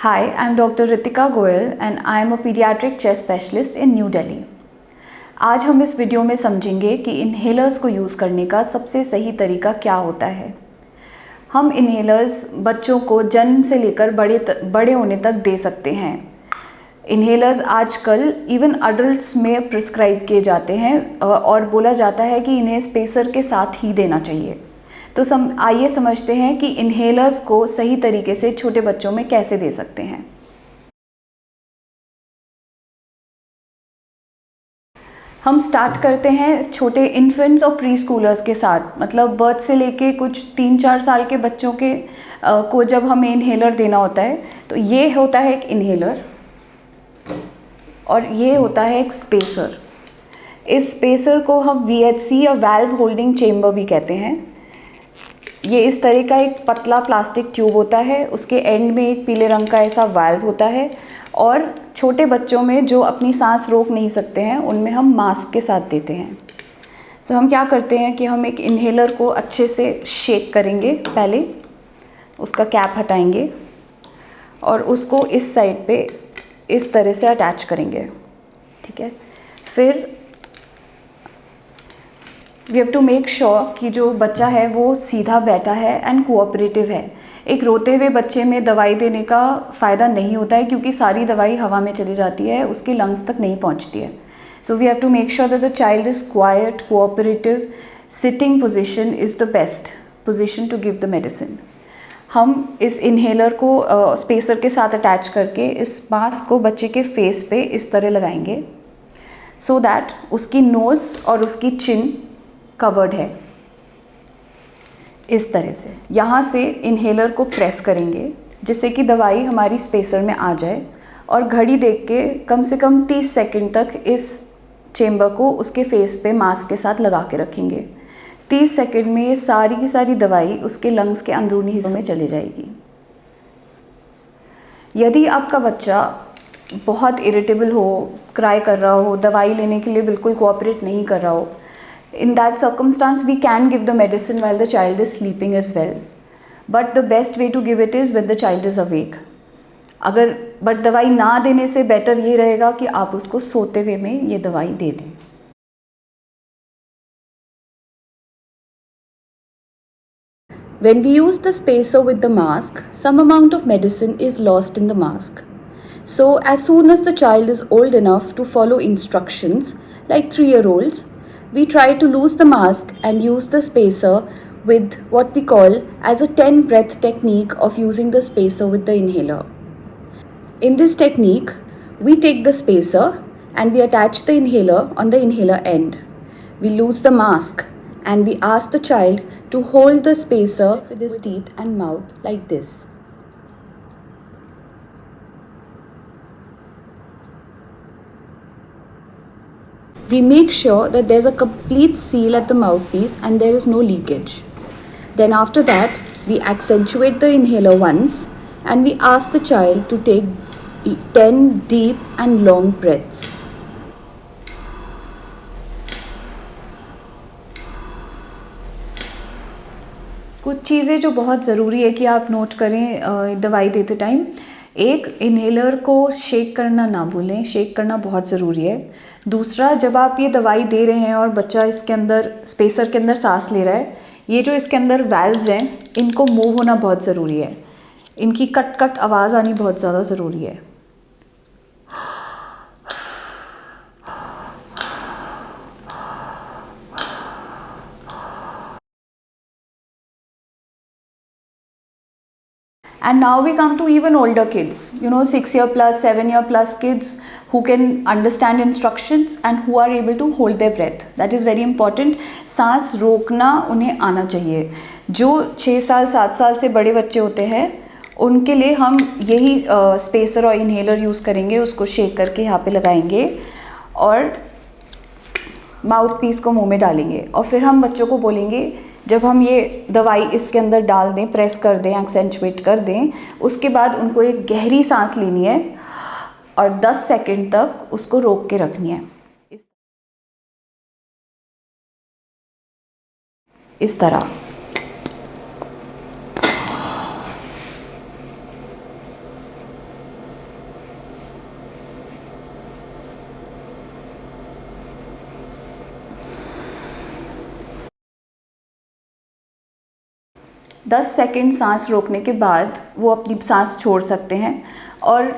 Hi, I'm Dr. Ritika Goyal and I am a pediatric chest specialist in New Delhi. आज हम इस video में समझेंगे कि इन्हेलर्स को यूज़ करने का सबसे सही तरीका क्या होता है। हम इन्हेलर्स बच्चों को जन्म से लेकर बड़े होने तक दे सकते हैं। इन्हेलर्स आजकल इवन अडल्ट्स में प्रिस्क्राइब किए जाते हैं और बोला जाता है कि इन्हें स्पेसर के साथ ही देना चाहिए। तो आइए समझते हैं कि इन्हेलर्स को सही तरीके से छोटे बच्चों में कैसे दे सकते हैं। हम स्टार्ट करते हैं छोटे इन्फेंट्स और प्री स्कूलर्स के साथ, मतलब बर्थ से लेके कुछ 3-4 साल के बच्चों के को जब हमें इन्हेलर देना होता है तो ये होता है एक इन्हेलर और ये होता है एक स्पेसर। इस स्पेसर को हम VHC या वाल्व होल्डिंग चेम्बर भी कहते हैं। ये इस तरह का एक पतला प्लास्टिक ट्यूब होता है, उसके एंड में एक पीले रंग का ऐसा वाल्व होता है और छोटे बच्चों में जो अपनी सांस रोक नहीं सकते हैं उनमें हम मास्क के साथ देते हैं। सो हम क्या करते हैं कि हम एक इन्हेलर को अच्छे से शेक करेंगे, पहले उसका कैप हटाएंगे और उसको इस साइड पे इस तरह से अटैच करेंगे, ठीक है। फिर we have to make sure कि जो बच्चा है वो सीधा बैठा है एंड कोऑपरेटिव है। एक रोते हुए बच्चे में दवाई देने का फ़ायदा नहीं होता है क्योंकि सारी दवाई हवा में चली जाती है, उसके लंग्स तक नहीं पहुंचती है। So we have to make sure that the child is quite, cooperative. Sitting position is the best position to give the medicine. हम इस इन्हेलर को स्पेसर के साथ अटैच करके इस मास्क को बच्चे के फेस पे इस तरह लगाएंगे सो दैट उसकी नोज़ और उसकी चिन कवर्ड है। इस तरह से यहाँ से इन्हेलर को प्रेस करेंगे जिससे कि दवाई हमारी स्पेसर में आ जाए और घड़ी देख के कम से कम 30 सेकंड तक इस चेम्बर को उसके फेस पे मास्क के साथ लगा के रखेंगे। 30 सेकंड में ये सारी की सारी दवाई उसके लंग्स के अंदरूनी हिस्सों में चली जाएगी। यदि आपका बच्चा बहुत इरिटेबल हो, क्राई कर रहा हो, दवाई लेने के लिए बिल्कुल कोऑपरेट नहीं कर रहा हो, in that circumstance we can give the medicine while the child is sleeping as well, but the best way to give it is when the child is awake. But दवाई ना देने से बेटर ये रहेगा कि आप उसको सोते हुए में ये दवाई दे दें। When we use the spacer with the mask, some amount of medicine is lost in the mask. So as soon as the child is old enough to follow instructions, like 3-year-olds, we try to lose the mask and use the spacer with what we call as a 10 breath technique of using the spacer with the inhaler. In this technique, we take the spacer and we attach the inhaler on the inhaler end. We lose the mask and we ask the child to hold the spacer with his teeth and mouth like this. We make sure that there's a complete seal at the mouthpiece and there is no leakage. Then after that, we accentuate the inhaler once and we ask the child to take 10 deep and long breaths. कुछ चीज़ें जो बहुत ज़रूरी है कि आप note करें दवाई देते टाइम। एक, इन्हेलर को शेक करना ना भूलें, शेक करना बहुत ज़रूरी है। दूसरा, जब आप ये दवाई दे रहे हैं और बच्चा इसके अंदर स्पेसर के अंदर सांस ले रहा है, ये जो इसके अंदर वाल्व्स हैं इनको मूव होना बहुत ज़रूरी है। इनकी कट कट आवाज़ आनी बहुत ज़्यादा ज़रूरी है। And now we come to even older kids, 6-year plus, 7-year plus kids who can understand instructions and who are able to hold their breath. That is very important. सांस रोकना उन्हें आना चाहिए। जो 6 साल 7 साल से बड़े बच्चे होते हैं उनके लिए हम यही स्पेसर और इन्हेलर यूज़ करेंगे। उसको शेक करके यहाँ पे लगाएंगे और माउथ पीस को मुँह में डालेंगे और फिर हम बच्चों को बोलेंगे, जब हम ये दवाई इसके अंदर डाल दें, प्रेस कर दें, एक्सेंचुएट कर दें, उसके बाद उनको एक गहरी सांस लेनी है और 10 सेकंड तक उसको रोक के रखनी है। इस तरह 10 सेकंड सांस रोकने के बाद वो अपनी सांस छोड़ सकते हैं और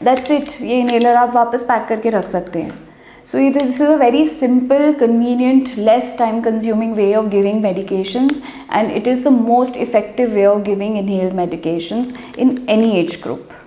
दैट्स इट, ये इनहेलर आप वापस पैक करके रख सकते हैं. So this is a very simple, convenient, less time consuming way of giving medications, and it is the most effective way of giving inhaled medications in any age group.